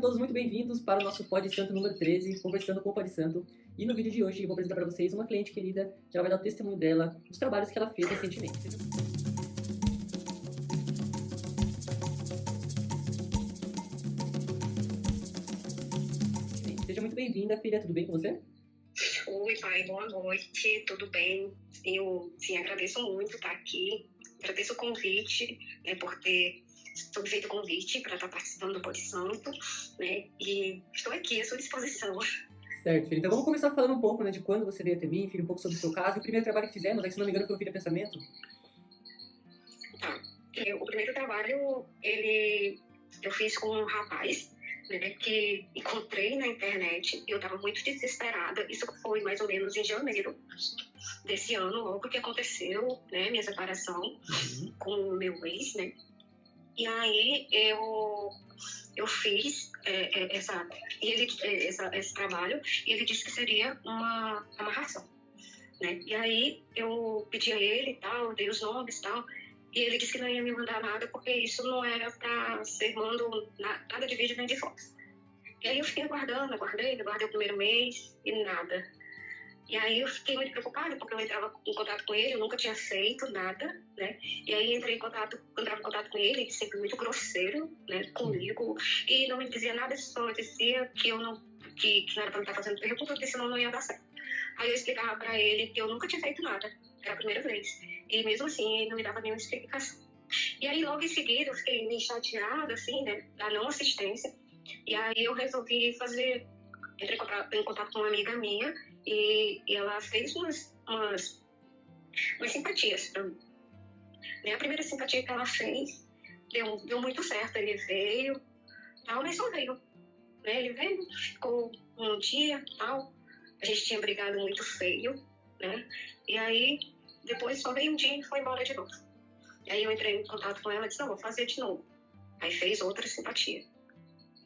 todos muito bem-vindos para o nosso Pod Santo número 13, conversando com o Pod Santo. E no vídeo de hoje eu vou apresentar para vocês uma cliente querida que ela vai dar o testemunho dela dos trabalhos que ela fez recentemente. Seja muito bem-vinda, filha, tudo bem com você? Oi, pai, boa noite, tudo bem? Eu, agradeço muito estar aqui, agradeço o convite, por ter feito o convite para estar participando do Pod Santo, né? E estou aqui à sua disposição. Certo, filha. Então vamos começar falando um pouco, de quando você veio até mim, filha, um pouco sobre o seu caso. O primeiro trabalho que fizemos, se não me engano, foi o Filha Pensamento. Tá. O primeiro trabalho, eu fiz com um rapaz, que encontrei na internet. Eu estava muito desesperada. Isso foi mais ou menos em janeiro desse ano, logo que aconteceu, minha separação com o meu ex, E aí eu fiz esse trabalho e ele disse que seria uma amarração, E aí eu pedi a ele e tal, dei os nomes e tal, e ele disse que não ia me mandar nada porque isso não era para ser mando nada de vídeo nem de foto. E aí eu fiquei aguardei o primeiro mês e nada. E aí eu fiquei muito preocupada, porque eu entrava em contato com ele, eu nunca tinha feito nada, E aí entrava em contato com ele, sempre muito grosseiro, comigo, e não me dizia nada, só dizia que eu não, que não era pra me estar fazendo pergunta, porque senão não ia dar certo. Aí eu explicava pra ele que eu nunca tinha feito nada, era a primeira vez, e mesmo assim ele não me dava nenhuma explicação. E aí logo em seguida eu fiquei meio chateada, assim, da não assistência, e aí eu resolvi entrei em contato com uma amiga minha, e ela fez umas simpatias pra mim. A primeira simpatia que ela fez deu muito certo. Ele veio, tal, mas só veio. Ele veio, ficou um dia, tal. A gente tinha brigado muito feio, E aí, depois só veio um dia e foi embora de novo. E aí eu entrei em contato com ela e disse, não, vou fazer de novo. Aí fez outra simpatia.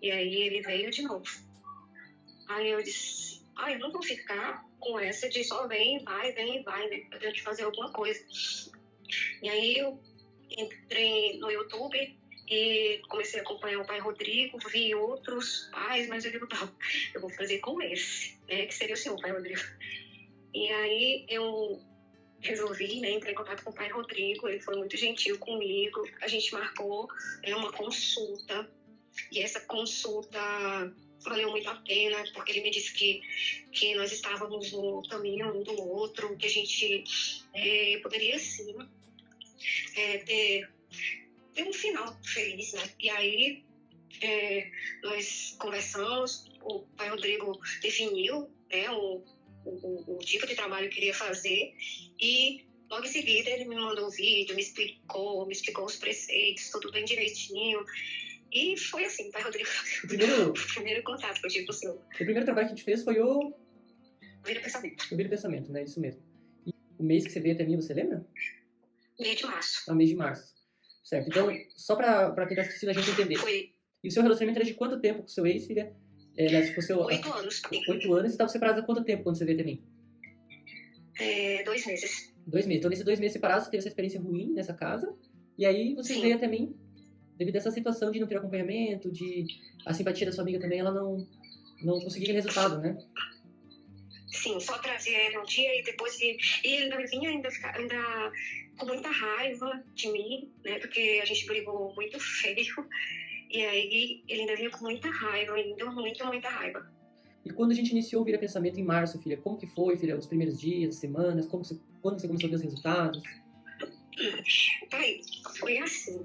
E aí ele veio de novo. Aí eu disse, eu não vou ficar com essa de só vem e vai, Eu tenho que fazer alguma coisa. E aí eu entrei no YouTube e comecei a acompanhar o pai Rodrigo, vi outros pais, mas eu digo, não, eu vou fazer com esse, que seria o seu pai Rodrigo. E aí eu resolvi, entrar em contato com o pai Rodrigo, ele foi muito gentil comigo, a gente marcou uma consulta, e essa consulta valeu muito a pena, porque ele me disse que nós estávamos no caminho um do outro, que a gente poderia sim ter um final feliz, E aí nós conversamos, o pai Rodrigo definiu o tipo de trabalho que ele ia fazer, e logo em seguida ele me mandou um vídeo, me explicou os preceitos, tudo bem direitinho. E foi assim, pai Rodrigo, o primeiro contato que eu tive com o senhor. O primeiro trabalho que a gente fez foi o Vida Pensamento. O Vida Pensamento, Isso mesmo. E o mês que você veio até mim, você lembra? Mês de março. Mês de março. Certo. Então, só pra quem tá assistindo a gente entender. Foi. E o seu relacionamento era de quanto tempo com o seu ex, filha? 8 anos. 8 anos. Você estava separado há quanto tempo quando você veio até mim? 2 meses. 2 meses. Então, nesses 2 meses separados, você teve essa experiência ruim nessa casa. E aí, você veio até mim devido a essa situação de não ter acompanhamento, de a simpatia da sua amiga também, ela não conseguia aquele resultado, Sim, só trazia ele um dia e depois ele ainda vinha ainda com muita raiva de mim, porque a gente brigou muito feio. E aí ele ainda vinha com muita raiva, muita raiva. E quando a gente iniciou o Vira Pensamento em março, filha, como que foi, filha, os primeiros dias, semanas, quando você começou a ver os resultados? Pai, foi assim.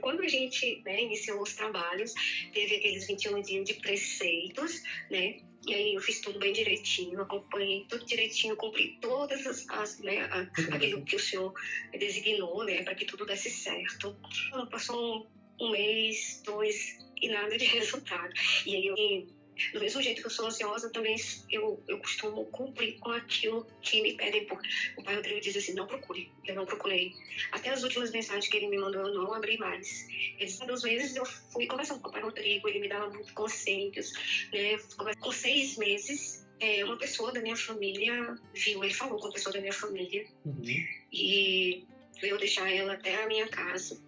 Quando a gente iniciou os trabalhos, teve aqueles 21 dias de preceitos, E aí eu fiz tudo bem direitinho, acompanhei tudo direitinho, cumpri todas aquilo que o senhor designou, para que tudo desse certo. Passou um mês, 2 e nada de resultado. E aí do mesmo jeito que eu sou ansiosa, também eu costumo cumprir com aquilo que me pedem. O pai Rodrigo diz assim, não procure. Eu não procurei. Até as últimas mensagens que ele me mandou, eu não abri mais. Às vezes eu fui conversando com o pai Rodrigo, ele me dava muitos conselhos, Com 6 meses, uma pessoa da minha família viu, ele falou com uma pessoa da minha família, e veio deixar ela até a minha casa,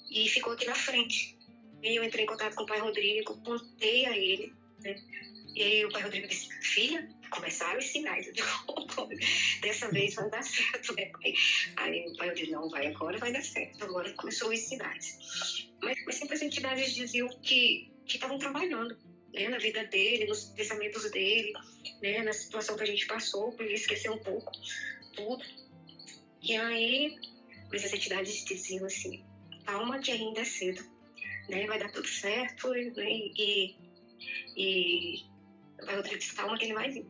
e ficou aqui na frente. E eu entrei em contato com o pai Rodrigo, contei a ele, né? E aí o pai Rodrigo disse, filha, começaram os sinais. Eu digo, dessa vez vai dar certo, né, pai? Aí o pai Rodrigo, não, vai agora, vai dar certo. Agora começou os sinais. Mas sempre as entidades diziam que estavam trabalhando, né, na vida dele, nos pensamentos dele, né, na situação que a gente passou, por ele esquecer um pouco tudo. E aí, mas as entidades diziam assim, calma que ainda é cedo, né, vai dar tudo certo, né, e o pai Rodrigo disse, calma que ele vai vir.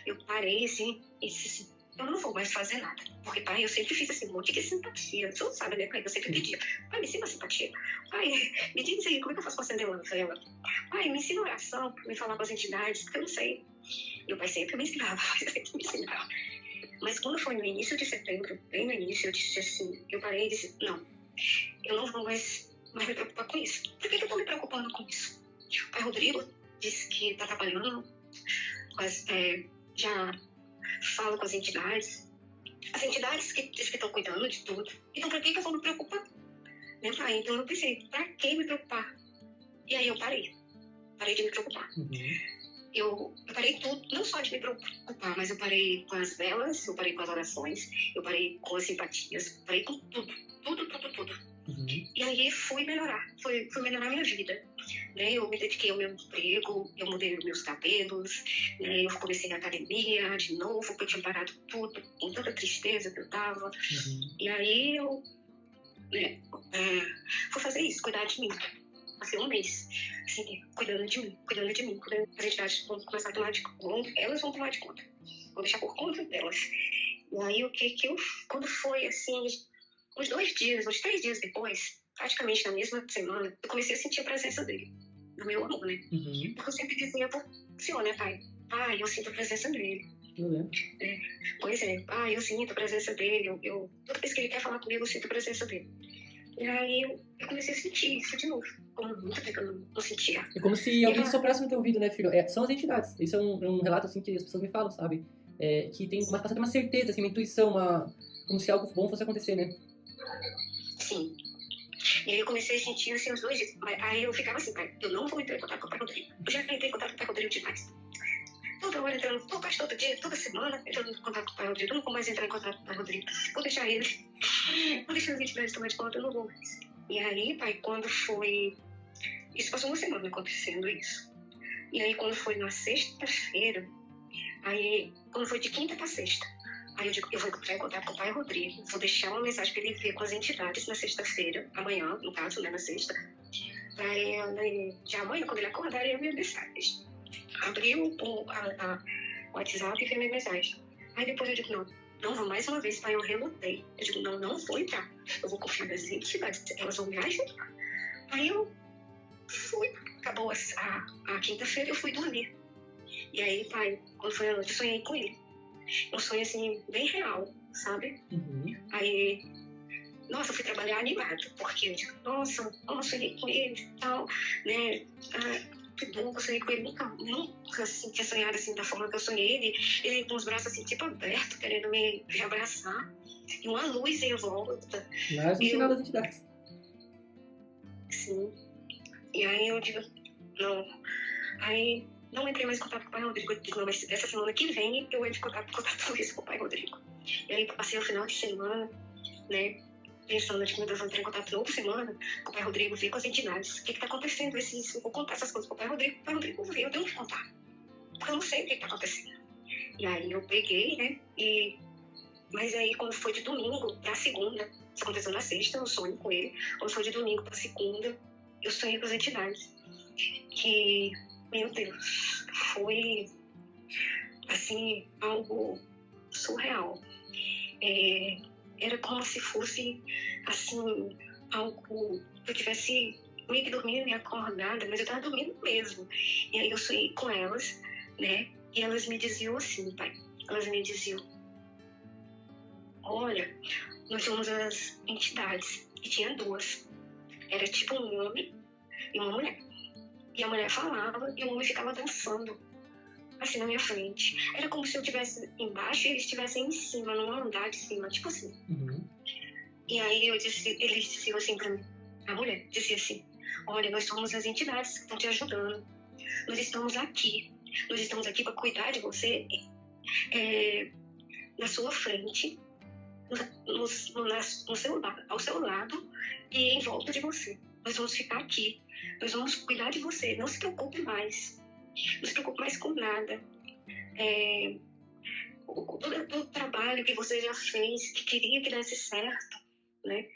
Eu parei assim e disse assim, eu não vou mais fazer nada. Porque, pai, eu sempre fiz assim, um monte de simpatia. Você não sabe, né, pai? Eu sempre pedia, pai, me ensina simpatia. Pai, me diz aí, como é que eu faço pra acender uma vela? Pai, me ensina oração, me falar com as entidades, porque eu não sei. E o pai sempre me ensinava, sempre me ensinava. Mas quando foi no início de setembro, bem no início, eu disse assim, eu parei e disse, não, eu não vou mais me preocupar com isso. Por que eu tô me preocupando com isso? O pai Rodrigo disse que tá trabalhando, já fala com as entidades que dizem que estão cuidando de tudo. Então, para que eu vou me preocupar? Né, pai? Então, eu pensei, para que me preocupar? E aí eu parei de me preocupar. Eu parei tudo, não só de me preocupar, mas eu parei com as velas, eu parei com as orações, eu parei com as simpatias, eu parei com tudo. E aí fui melhorar a minha vida. Né? Eu me dediquei ao meu emprego, eu mudei os meus cabelos, né? Eu comecei na academia de novo, porque eu tinha parado tudo, com tanta tristeza que eu tava. E aí eu fui fazer isso, cuidar de mim. Passei um mês, assim, cuidando de mim. As entidades vão começar a tomar de conta, elas vão tomar de conta. Vou deixar por conta delas. E aí quando foi assim, uns 3 dias depois, praticamente na mesma semana, eu comecei a sentir a presença dele, do meu amor, né? Porque eu sempre dizia pro senhor, né, pai? Pai, eu sinto a presença dele. Pois é, pai, eu sinto a presença dele. Toda vez que ele quer falar comigo, eu sinto a presença dele. E aí eu comecei a sentir isso de novo, como muito tempo que eu não sentia. É como se alguém soprasse no teu ouvido, né, filho? São as entidades. Isso é um relato, assim, que as pessoas me falam, sabe? Que começa a ter uma certeza, assim, uma intuição, como se algo bom fosse acontecer, né? Sim. E aí eu comecei a sentir, assim, uns 2 dias. Aí eu ficava assim, pai, eu não vou entrar em contato com o pai Rodrigo. Eu já entrei em contato com o pai Rodrigo demais. Toda hora entrando, quase todo dia, toda semana, entrando em contato com o pai Rodrigo. Eu não vou mais entrar em contato com o pai Rodrigo. Vou deixar ele. Vou deixar as entidades tomar de conta, eu não vou mais. E aí, pai, quando foi... Isso passou uma semana acontecendo isso. E aí, quando foi na sexta-feira, quando foi de quinta pra sexta, aí eu digo, eu vou entrar em contato com o pai Rodrigo, vou deixar uma mensagem para ele ver com as entidades na sexta-feira, amanhã, no caso, né, na sexta. Aí, já amanhã, quando ele acordar, ele enviou mensagem. Abriu o WhatsApp e fez minha mensagem. Aí depois eu digo, não vou mais uma vez, pai, eu relutei. Eu digo, não vou entrar. Eu vou confiar nas entidades, elas vão me ajudar. Aí eu fui, acabou a quinta-feira, eu fui dormir. E aí, pai, quando foi a noite, eu sonhei com ele. Um sonho, assim, bem real, sabe? Aí, nossa, eu fui trabalhar animado, porque eu digo, nossa, eu sonhei com ele e tal, né? Que bom que eu sonhei com ele. Nunca assim, tinha sonhado assim, da forma que eu sonhei. Ele com os braços assim, tipo abertos, querendo me abraçar. E uma luz em volta. Mais um sinal das entidades. Sim. E aí eu digo, não. Aí não entrei mais em contato com o pai Rodrigo. Eu digo, não, mas essa semana que vem eu entro em contato com o pai Rodrigo. E aí passei o final de semana, né? Pensando que eu vou entrar em contato na outra semana com o pai Rodrigo, ver com as entidades. O que está acontecendo? Eu vou contar essas coisas para o pai Rodrigo. O pai Rodrigo veio, eu tenho que contar. Porque eu não sei o que está acontecendo. E aí eu peguei, né? Mas aí quando foi de domingo para segunda, isso aconteceu na sexta, eu sonho com ele. Quando foi de domingo para segunda, eu sonhei com as entidades. Que, meu Deus, foi assim, algo surreal. Era como se fosse, assim, algo que eu tivesse meio que dormindo e acordada, mas eu tava dormindo mesmo. E aí eu sonhei com elas, né? E elas me diziam assim, pai. Elas me diziam, olha, nós somos as entidades. E tinha 2. Era tipo um homem e uma mulher. E a mulher falava e o homem ficava dançando, assim, na minha frente. Era como se eu estivesse embaixo e eles estivessem em cima, num andar de cima, tipo assim. E aí eles diziam assim pra mim, a mulher, dizia assim: olha, nós somos as entidades que estão te ajudando. Nós estamos aqui. Nós estamos aqui para cuidar de você na sua frente, ao seu lado e em volta de você. Nós vamos ficar aqui. Nós vamos cuidar de você. Não se preocupe mais. Não se preocupe mais com nada. Todo o trabalho que você já fez, que queria que desse certo, né?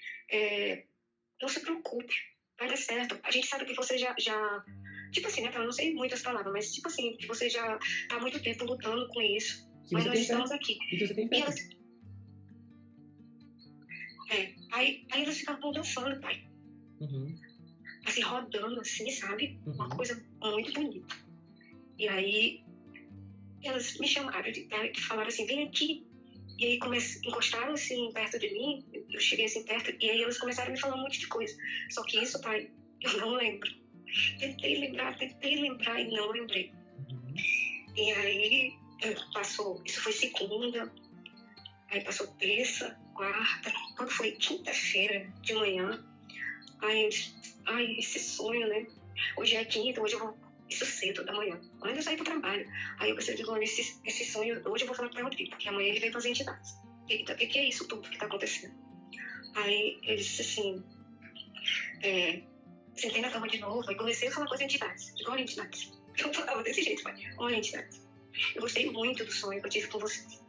Não se preocupe, vai dar certo. A gente sabe que você já tipo assim, né? Eu não sei muitas palavras, mas tipo assim, que você já tá há muito tempo lutando com isso. Mas nós estamos aqui. E que você tem fé. Aí elas ficavam dançando, pai. Uhum. Assim, rodando, assim, sabe? Uhum. Uma coisa muito bonita. E aí, elas me chamaram e falaram assim: vem aqui. E aí encostaram assim perto de mim. Eu cheguei assim perto. E aí elas começaram a me falar um monte de coisa. Só que isso, pai, eu não lembro. Tentei lembrar e não lembrei. Uhum. E aí, passou. Isso foi segunda. Aí passou terça, quarta. Quando foi quinta-feira de manhã. Aí, esse sonho, né? Hoje é quinta, hoje eu vou. Isso cedo da manhã. Antes eu saí pro trabalho. Aí eu pensei, digo, esse sonho, hoje eu vou falar pra Rodrigo, porque amanhã ele vem fazer entidades. O que é isso tudo que tá acontecendo? Aí ele disse assim, sentei na cama de novo, aí comecei a falar com as entidades. Digo, olha, entidades. Eu falava desse jeito, pai. Olha, entidades. Eu gostei muito do sonho que eu tive com vocês.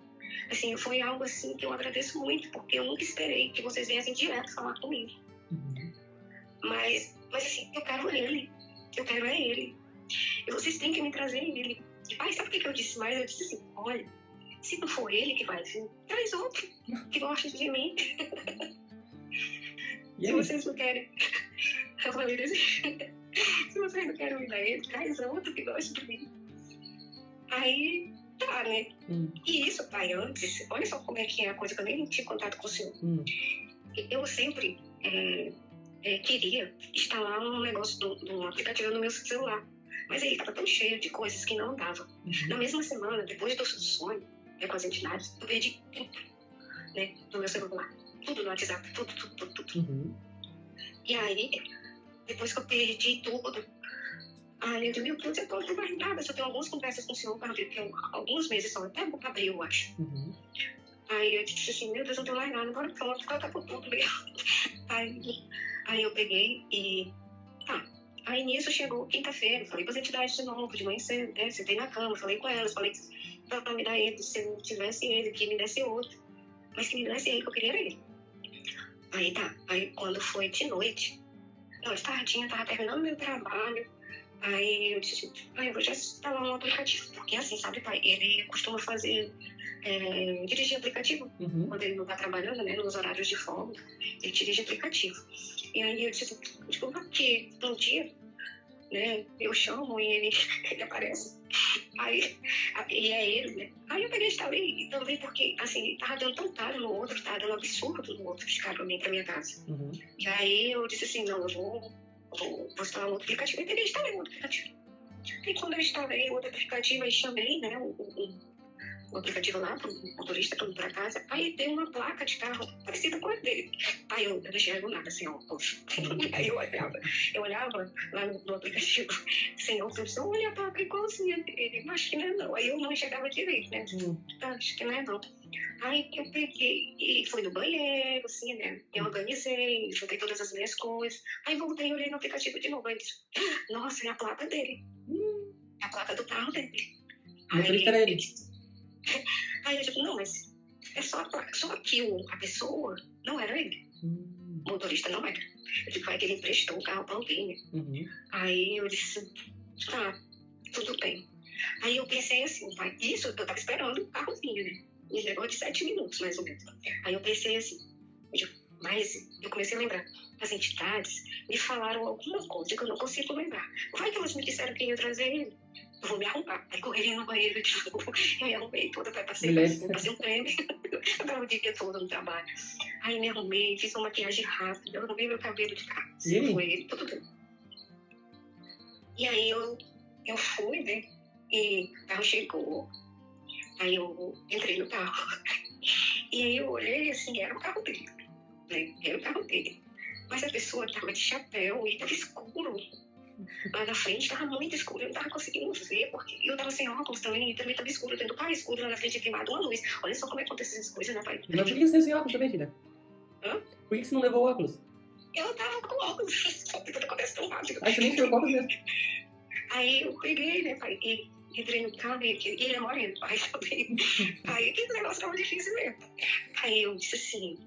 Assim, foi algo assim que eu agradeço muito, porque eu nunca esperei que vocês viessem direto falar comigo. Uhum. Mas assim, eu quero ele. Eu quero ele. E vocês têm que me trazer ele. E pai, sabe o que eu disse mais? Eu disse assim, olha, se não for ele que vai vir, traz outro que gosta de mim. Se vocês não querem, eu falei desse jeito. Se vocês não querem me dar ele, traz outro que gosta de mim. Aí, tá, né? E isso, pai, antes, olha só como é que é a coisa que eu nem tinha contato com o senhor. Eu sempre queria instalar um negócio do aplicativo no meu celular. Mas ele estava tão cheio de coisas que não dava. Uhum. Na mesma semana, depois do sonho com as entidades, eu perdi tudo, né, no meu celular. Tudo no WhatsApp, tudo. Uhum. E aí, depois que eu perdi tudo, aí eu disse, meu Deus, eu não tenho mais nada. Só tenho algumas conversas com o senhor, que eu alguns meses só, até abril, eu acho. Uhum. Aí eu disse assim, meu Deus, eu não tenho mais nada, agora pronto, acabou tudo mesmo. Aí eu peguei e... tá. Aí nisso chegou quinta-feira, falei com as entidades de novo, de manhã cedo, né? Sentei na cama, falei com elas, falei pra me dar ele, se eu não tivesse ele, que me desse outro. Mas que me desse ele, que eu queria ele. Aí tá, aí quando foi de noite, de tardinha, tava terminando meu trabalho, aí eu disse, pai, eu vou já instalar um aplicativo, porque assim, sabe, pai, ele costuma fazer, dirigir aplicativo, quando ele não tá trabalhando, né, nos horários de folga, ele dirige aplicativo. E aí eu disse, desculpa que um dia, né, eu chamo e ele aparece. Aí, e é ele, né? Aí eu peguei e instalei também porque, assim, tava dando tão caro no outro, tava dando absurdo no outro de caro pra minha casa. Uhum. E aí eu disse assim, não, eu vou instalar um outro aplicativo. E peguei e instalei um outro aplicativo. E quando eu instalei o outro aplicativo, aí chamei, né, o aplicativo lá pro motorista para ir pra casa, aí tem uma placa de carro parecida com a dele. Aí eu não enxergo nada, assim, ó, poxa. Aí eu olhava lá no aplicativo, sem opção, olha a placa igualzinha dele, acho que não é não. Aí eu não enxergava direito, né? Acho que não é não. Aí eu peguei e fui no banheiro, assim, né? Eu organizei, juntei todas as minhas coisas. Aí voltei e olhei no aplicativo de novo. Aí disse, nossa, é a placa dele. É a placa do carro dele. Motorista era ele. Aí eu digo, não, mas é só a placa. Só que a pessoa não era ele. O motorista não era. Eu digo, vai que ele emprestou o carro pra alguém, né? Uhum. Aí eu disse, tá, tudo bem. Aí eu pensei assim, pai, isso eu tava esperando o carro vir, né? Um negócio de 7 minutos, mais ou menos. Aí eu pensei assim, mas eu comecei a lembrar. As entidades me falaram alguma coisa que eu não consigo lembrar. Vai que elas me disseram que ia trazer ele. Eu vou me arrumar. Aí corri no banheiro de novo. Eu me arrumei toda, passei um prêmio. Eu tava o dia todo no trabalho. Aí me arrumei, fiz uma maquiagem rápida, eu arrumei meu cabelo de carro. Foi ele, tudo. E aí eu fui, né? E o carro chegou. Aí eu entrei no carro. E aí eu olhei assim, era o carro dele. Né? Era o carro dele. Mas a pessoa tava de chapéu e tava escuro. Lá na frente tava muito escuro, eu não tava conseguindo ver, porque eu tava sem óculos também, e também tava escuro, dentro do carro escuro, lá na frente queimado uma luz. Olha só como é que acontecem essas coisas, né, pai? Mas por que você tem sem óculos também, filha? Hã? Por que você não levou óculos? Eu tava com óculos, só que tudo acontece tão rápido. Aí você nem tirou óculos mesmo. Aí eu peguei, né, pai, e entrei no carro, e ele é moreno, pai, também. Aí que negócio tava difícil mesmo. Aí eu disse assim,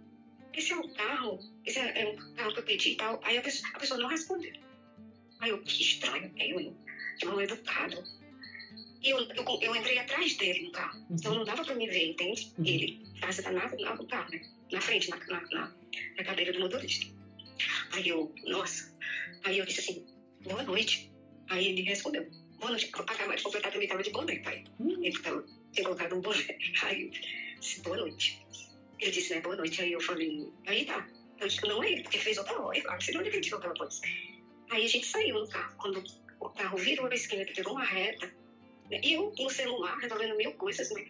esse é um carro que eu pedi e tal. Aí a pessoa não respondeu. Aí eu, que estranho, aí eu, de mal educado. E eu entrei atrás dele no carro. Então não dava pra me ver, entende? Ele tá no carro, né? Na frente, na cadeira do motorista. Aí eu, nossa. Aí eu disse assim, boa noite. Aí ele respondeu, boa noite. Acabou de completar, também tava de boné, pai. Ele tinha colocado um boné. Aí eu disse, boa noite. Ele disse, né, boa noite. Aí eu falei, aí tá. Eu disse, não é ele, porque fez outra hora. Claro, você não acreditou pela coisa. Aí a gente saiu no carro. Quando o carro virou a esquina, que pegou uma reta, né, eu no celular, resolvendo mil coisas, né?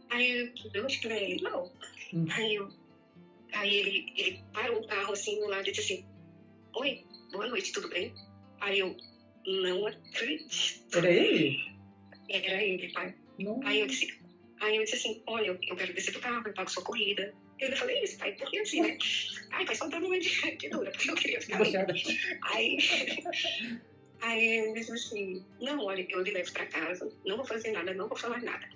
Aí eu disse pra ele, não. Aí ele parou o carro assim do lado e disse assim, oi, boa noite, tudo bem? Aí eu, não acredito. Era ele? Era ele, pai. Não. Aí eu disse assim, olha, eu quero descer do carro, eu pago sua corrida. Eu falei isso, pai, porque assim, né? Ai, pai, só dando uma de dura, porque eu queria ficar aí. Aí ele disse assim, não, olha, eu lhe levo pra casa, não vou fazer nada, não vou falar nada.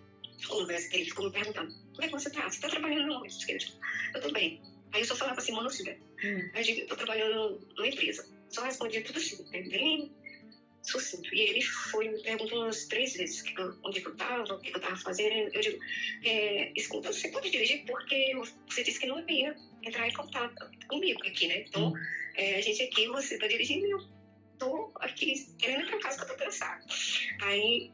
Conversa, ele ficou me perguntando, como é que você tá? Você tá trabalhando onde? Eu tô bem. Aí eu só falava assim, monocida. Aí eu digo, eu tô trabalhando numa empresa. Só respondia tudo assim, bem sucinto. E ele foi me perguntando umas 3 vezes onde eu tava, o que eu tava fazendo. Eu digo, escuta, você pode dirigir porque você disse que não ia entrar em contato comigo aqui, né? Então, a gente aqui, você tá dirigindo, eu tô aqui querendo ir pra casa que eu tô cansada. Aí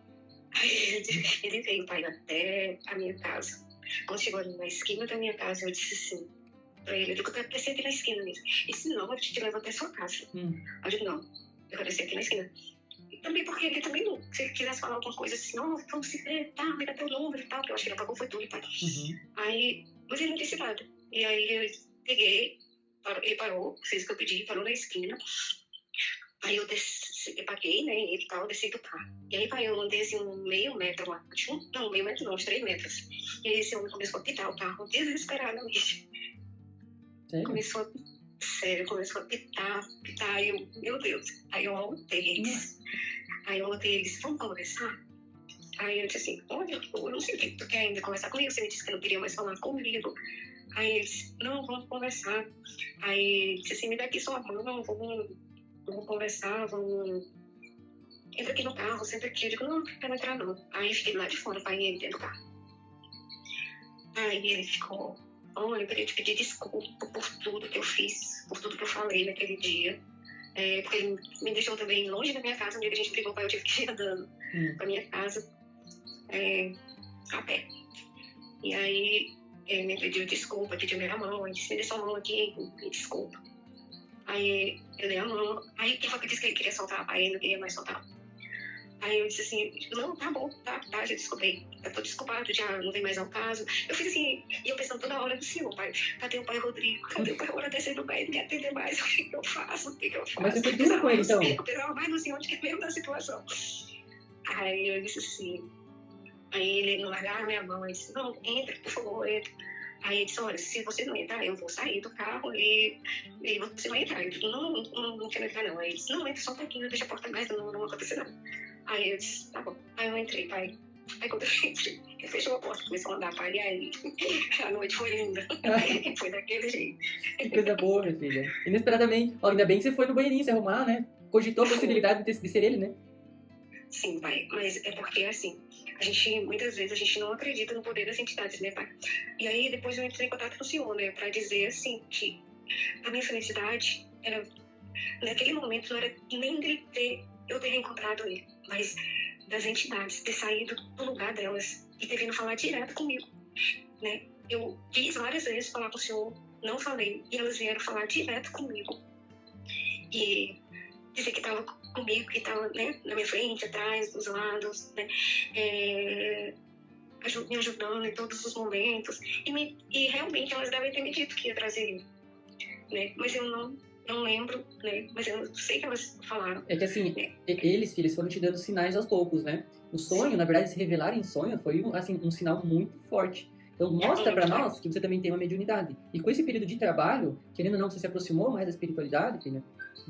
ele veio, pai, até a minha casa. Quando chegou ali na esquina da minha casa, eu disse assim pra ele, eu digo, eu quero descer aqui na esquina mesmo. E se não, eu te levo até a sua casa. Eu digo, não, eu quero descer aqui na esquina. E também porque ele também não, se ele quisesse falar alguma coisa assim, vamos se ver, tá, me dá teu número e tal, que eu acho que ele apagou foi tudo, pai. Aí, mas ele não disse nada. E aí eu peguei, ele parou, fez o que eu pedi, parou na esquina. Aí eu paguei, né, ele e tal, desci do carro. E aí, pai, eu andei assim meio metro lá. Não, meio metro não, uns 3 metros. E aí esse homem começou a pitar o carro desesperadamente. Sério? Começou a pitar. Aí eu, meu Deus. Aí eu voltei eles. Vamos conversar? Aí eu disse assim, olha, eu não sei o que tu quer ainda conversar comigo, você me disse que não queria mais falar comigo. Aí eles, não, vamos conversar. Aí ele disse assim, me dá aqui sua mão, vamos conversar, entra aqui no carro, senta aqui. Eu digo, não quero entrar não. Aí eu fiquei lá de fora, pai, ele dentro do carro. Aí ele ficou, olha, eu queria te pedir desculpa por tudo que eu fiz, por tudo que eu falei naquele dia. Porque ele me deixou também longe da minha casa, no dia que a gente brigou, pai, eu tive que ir andando pra minha casa, a pé. E aí ele me pediu desculpa, pediu minha mão, disse, me dê sua mão aqui, me desculpa. Aí eu dei a mão, aí quem foi que disse que ele queria soltar, pai, ele não queria mais soltar. Aí eu disse assim, não, tá bom, tá, já desculpei, eu tô desculpado, já não vem mais ao caso. Eu fiz assim, e eu pensando toda hora no senhor, pai, cadê o pai Rodrigo, cadê o pai agradecendo o pai, ele me atender mais, o que eu faço, Mas você foi duro com ele, então? Eu pensava mais no senhor do que mesmo da situação. Aí eu disse assim, aí ele não largava a minha mão, ele disse, não, entra, por favor, entra. Aí ele disse, olha, se você não entrar, eu vou sair do carro e você vai entrar. Eu disse, não quero entrar não. Aí ele disse, não, entra só um pouquinho, deixa a porta aberta, não vai acontecer não. Aí eu disse, tá bom. Aí eu entrei, pai. Aí quando eu entrei, ele fechou a porta, começou a andar, pai, e aí a noite foi linda. Foi daquele jeito. Que coisa boa, minha filha. Inesperadamente. Ó, ainda bem que você foi no banheirinho se arrumar, né? Cogitou a possibilidade de ser ele, né? Sim, pai, mas é porque assim, muitas vezes a gente não acredita no poder das entidades, né, pai? E aí depois eu entrei em contato com o senhor, né, pra dizer assim, que a minha felicidade era, naquele momento não era nem de eu ter reencontrado ele, mas das entidades, ter saído do lugar delas e ter vindo falar direto comigo, né? Eu quis várias vezes falar com o senhor, não falei, e elas vieram falar direto comigo. E dizer que estava comigo, que estava, né, na minha frente, atrás, dos lados, né, me ajudando em todos os momentos. E realmente elas devem ter me dito que ia trazer ele. né? Mas eu não lembro, né? Mas eu sei que elas falaram. É que assim, né? eles, filhos, foram te dando sinais aos poucos, né? O sonho, na verdade, se revelar em sonho foi assim, um sinal muito forte. Então mostra pra nós que você também tem uma mediunidade. E com esse período de trabalho, querendo ou não, você se aproximou mais da espiritualidade, filha,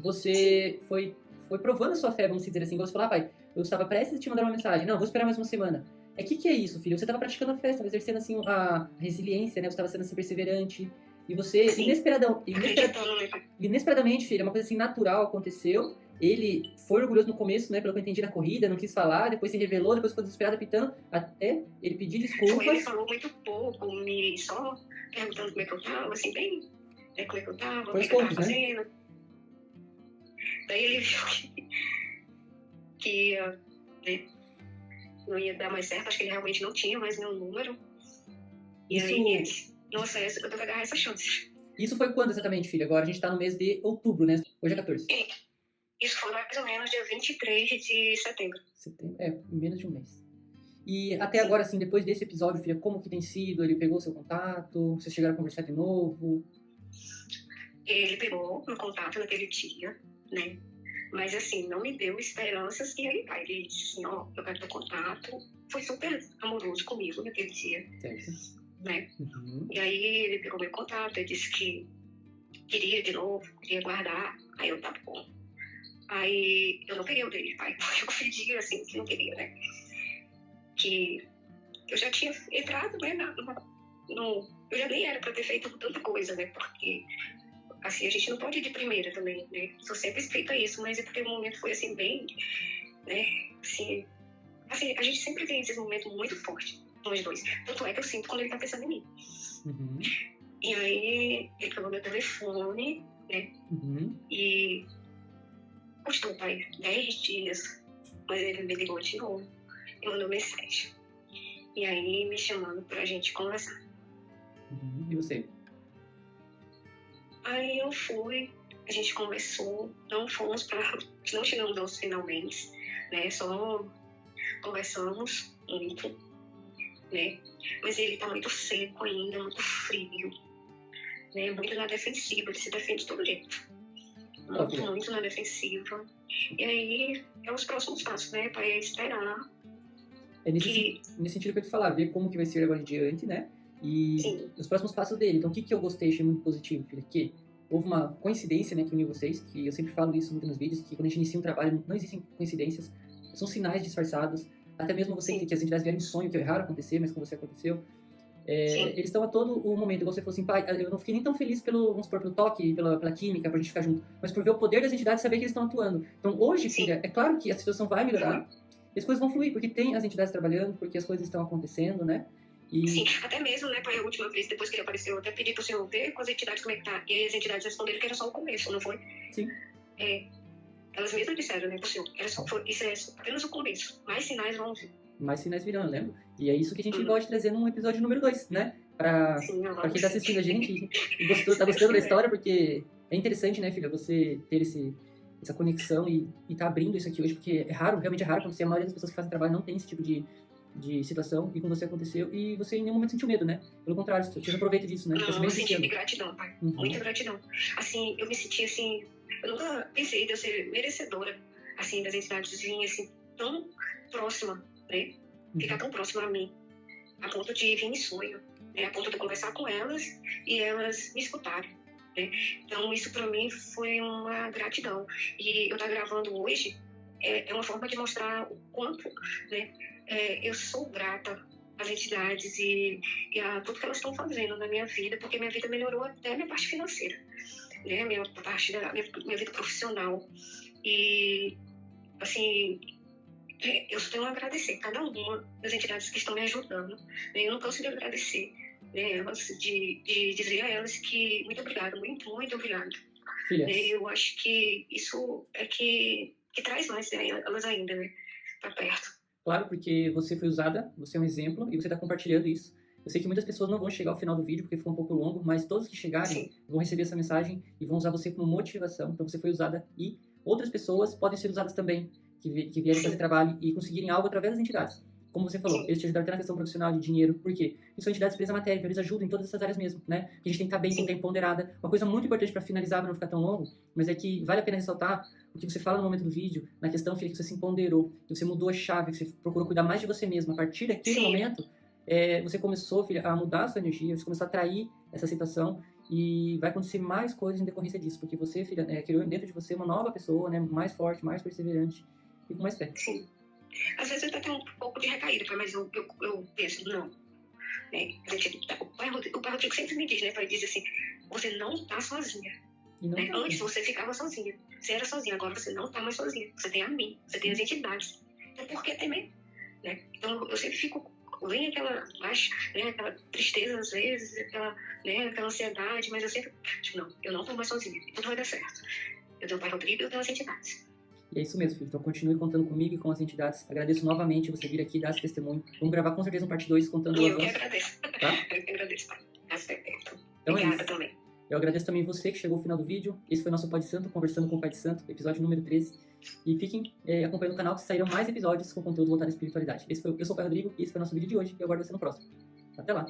você foi provando a sua fé, vamos dizer assim. Você falou, pai, eu estava prestes a te mandar uma mensagem. Não, vou esperar mais uma semana. É que é isso, filho? Você estava praticando a fé, estava exercendo assim a resiliência, né? Você estava sendo assim perseverante. E você, Acreditando, né, pai? inesperadamente, filho, uma coisa assim natural aconteceu. Ele foi orgulhoso no começo, né? Pelo que eu entendi na corrida, não quis falar, depois se revelou, depois ficou desesperado, pitando, até ele pedir desculpas. Ele falou muito pouco, me só perguntando como é que eu tava, assim, bem, né, como é que eu tava, o que eu tava fazendo. Né? Daí ele viu que né, não ia dar mais certo, acho que ele realmente não tinha mais meu número. E Isso... aí, nossa, eu tenho que agarrar essa chance. Isso foi quando exatamente, filho? Agora a gente tá no mês de outubro, né? Hoje é 14. Isso foi mais ou menos dia 23 de setembro. Menos de um mês. E até agora, assim, depois desse episódio, filha, como que tem sido? Ele pegou o seu contato? Vocês chegaram a conversar de novo? Ele pegou meu contato naquele dia, né? Mas, assim, não me deu esperanças que ele vai. Ele disse assim, ó, eu quero ter contato. Foi super amoroso comigo naquele dia. Certo. Né? Uhum. E aí ele pegou meu contato, ele disse que queria de novo, queria guardar. Aí eu, tá bom. Aí eu não peguei o dele, pai. Eu pedi, assim, que não queria, né? Que eu já tinha entrado, né, eu já nem era pra ter feito tanta coisa, né? Porque, assim, a gente não pode ir de primeira também, né? Só sempre explica isso, mas é porque o momento foi, assim, bem, né? Assim, a gente sempre tem esses momentos muito fortes, nós dois. Tanto é que eu sinto quando ele tá pensando em mim. Uhum. E aí, ele pegou meu telefone, né? Uhum. E postou, pai, 10 dias. Mas ele me ligou de novo e mandou mensagem. E aí, me chamando pra gente conversar. Uhum. E você? Aí eu fui, a gente conversou, não chegamos aos finalmente, né? Só conversamos muito, né? Mas ele tá muito seco ainda, muito frio, né? Muito na defensiva, ele se defende de todo jeito. Muito na defensiva. E aí, é os próximos passos, né? Para esperar. É nesse sentido que eu te falar, ver como que vai ser agora em diante, né? E Sim. Os próximos passos dele. Então, o que eu gostei, achei muito positivo, filha? Que houve uma coincidência, né, que uniu vocês, que eu sempre falo isso muito nos vídeos, que quando a gente inicia um trabalho, não existem coincidências, são sinais disfarçados. Até mesmo você que as entidades vieram em sonho, que é raro acontecer, mas com você aconteceu. Eles estão a todo o momento, igual você falou assim, pai, eu não fiquei nem tão feliz pelo toque, pela química, pra gente ficar junto, mas por ver o poder das entidades e saber que eles estão atuando. Então hoje, filha, é claro que a situação vai melhorar, e as coisas vão fluir, porque tem as entidades trabalhando, porque as coisas estão acontecendo, né? Sim, até mesmo, né, pai, a última vez, depois que ele apareceu, eu até pedi pro senhor ver com as entidades como é que tá, e as entidades responderam que era só o começo, não foi? Sim. Elas mesmas disseram, né, pro senhor, isso é apenas o começo, mais sinais vão vir. Mais sinais virão, eu lembro. E é isso que a gente gosta de trazer num episódio número 2, né? Pra quem tá assistindo a gente e tá gostando da história, porque é interessante, né, filha, você ter essa conexão e tá abrindo isso aqui hoje, porque é raro, realmente é raro acontecer. A maioria das pessoas que fazem trabalho não tem esse tipo de situação, e com você aconteceu, e você em nenhum momento sentiu medo, né? Pelo contrário, você aproveita disso, né? Não, eu senti gratidão, pai. Muita gratidão. Assim, eu me senti assim, eu nunca pensei de eu ser merecedora, assim, das entidades virem assim, tão próxima, né? Ficar tão próxima a mim, a ponto de vir em sonho, né? A ponto de eu conversar com elas e elas me escutarem, né? Então, isso pra mim foi uma gratidão. E eu estar gravando hoje é uma forma de mostrar o quanto, né? Eu sou grata às entidades e a tudo que elas estão fazendo na minha vida, porque minha vida melhorou até a minha parte financeira, né? Minha vida profissional. E, assim, eu só tenho a agradecer cada uma das entidades que estão me ajudando. Eu não canso de agradecer, né, elas, de dizer a elas que muito obrigada, muito, muito obrigada. Eu acho que isso é que traz mais elas ainda, né, pra perto. Claro, porque você foi usada, você é um exemplo e você está compartilhando isso. Eu sei que muitas pessoas não vão chegar ao final do vídeo porque ficou um pouco longo, mas todos que chegarem vão receber essa mensagem e vão usar você como motivação. Então você foi usada e outras pessoas podem ser usadas também, que vierem fazer trabalho e conseguirem algo através das entidades. como você falou, eles te ajudaram até na questão profissional de dinheiro. Por quê? Eles são entidades presas à matéria, então eles ajudam em todas essas áreas mesmo, né? Que a gente tem que estar bem, tem que estar empoderada. Uma coisa muito importante para finalizar, para não ficar tão longo, mas é que vale a pena ressaltar o que você fala no momento do vídeo, na questão, filha, que você se empoderou, que você mudou a chave, que você procurou cuidar mais de você mesma. A partir daquele momento, você começou, filha, a mudar a sua energia, você começou a atrair essa aceitação e vai acontecer mais coisas em decorrência disso, porque você, filha, criou dentro de você uma nova pessoa, né? Mais forte, mais perseverante e com mais fé. Sim. Às vezes eu tenho um pouco de recaída, mas eu penso, não. Né? O pai Rodrigo sempre me diz, né? Ele diz assim, você não está sozinha. Né? Antes você ficava sozinha. Você era sozinha, agora você não está mais sozinha. Você tem a mim, você tem as entidades. Então por que temer? Né? Então eu sempre fico, vem aquela tristeza às vezes, aquela ansiedade, mas eu sempre, não, eu não estou mais sozinha. Tudo vai dar certo. Eu tenho o pai Rodrigo e eu tenho as entidades. E é isso mesmo, filho. Então continue contando comigo e com as entidades. Agradeço novamente você vir aqui e dar esse testemunho. Vamos gravar com certeza um parte 2 contando o avanço. Eu que agradeço. Tá? Eu que agradeço, pai. Então Obrigada também. Eu agradeço também você que chegou ao final do vídeo. Esse foi o nosso Pai de Santo, Conversando com o Pai de Santo, episódio número 13. E fiquem acompanhando o canal que sairão mais episódios com conteúdo voltado à espiritualidade. Eu sou o Pai Rodrigo e esse foi o nosso vídeo de hoje. E eu aguardo você no próximo. Até lá!